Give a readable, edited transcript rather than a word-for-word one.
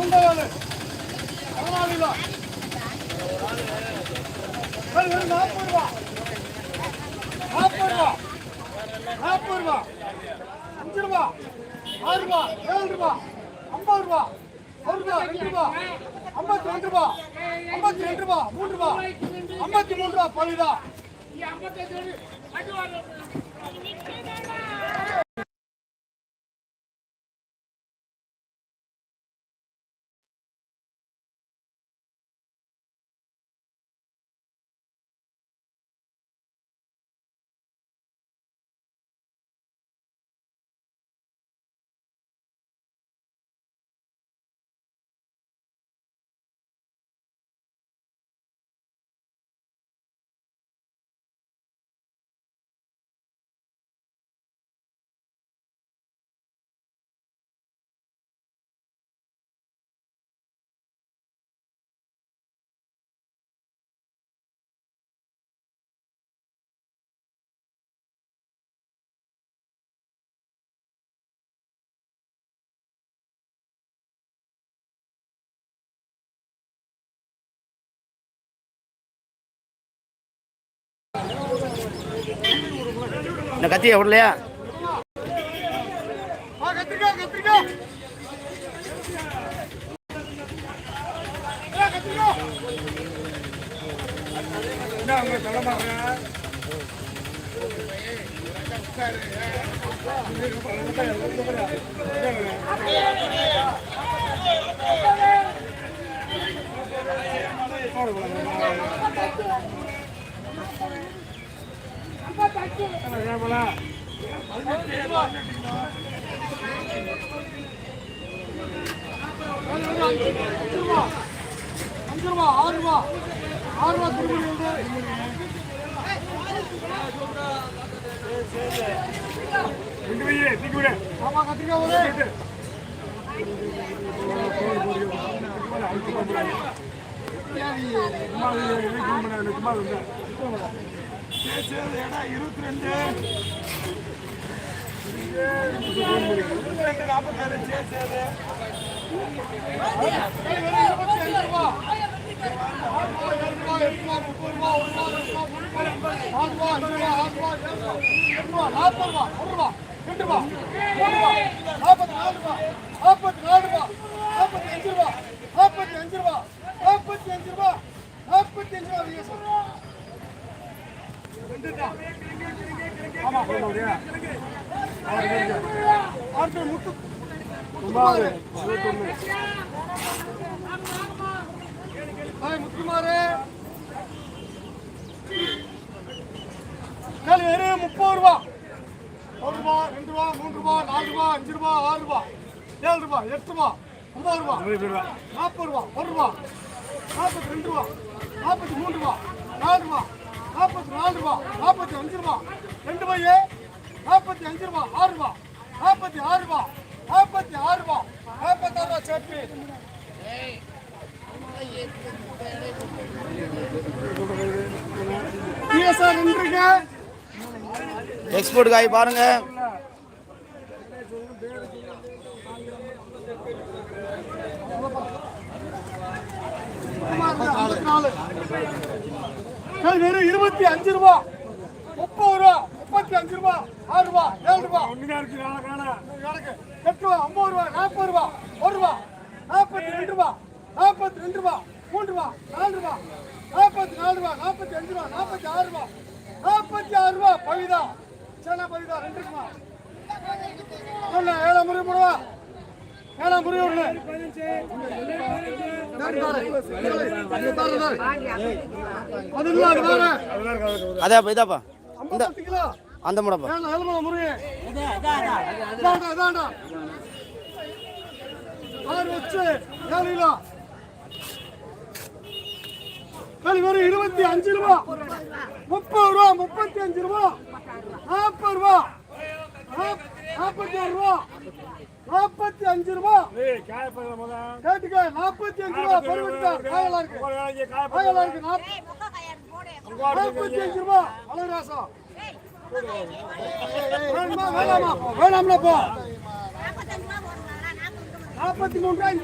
14 kilo 40 ரூபா 40 ரூபா 40 ரூபா 5 ரூபா 6 ரூபா 7 ரூபா 50 ரூபா 1 ரூபா 2 ரூபா 52 ரூபா 52 ரூபா 3 ரூபா 53 ரூபா பழுதா இந்த கத்தியா விடலையா? முத்துமாரு 30 ரூபா 1 ரூபா 2 ரூபா 3 ரூபா 4 ரூபா 5 ரூபா 6 ரூபா 7 ரூபா 8 ரூபா 9 ரூபா 40 ரூபா 1 ரூபா 42 ரூபா 43 ரூபா 4 ரூபா 44 ரூபா 45 ரூபா 2 பையே 45 ரூபா 6 ரூபா 46 ரூபா 46 ரூபா 46 ரூபா சட்னி எக்ஸ்போர்ட் காய் பாருங்க. வெறும் 25 ரூபா 30 ரூபா 35 ரூபா 6 ரூபா 7 ரூபா 8 ரூபா 50 ரூபா 40 ரூபா 1 ரூபா 42 ரூபா 42 ரூபா 3 ரூபா 4 ரூபா 44 ரூபா 45 ரூபா 46 ரூபா 46 ரூபா பவிதா சேனா பவிதா 2 ரூபா சொல்ல 7 முறை போடுவா 7 முறை வரல அதா இதாப்பா இந்த அந்த முடப்பா முறை வச்சு 7 கிலோ ஒரு 25 ரூபா 30 ரூபா 35 ரூபா 40 ரூபா 46 ரூபா 45 ரூபா கேட்டுக்க 45 ரூபா பருவத்தா காயலா இருக்கு 45 ரூபா அழகராசா வேணாமா வேணாம்ல போ 43 ரூபாய்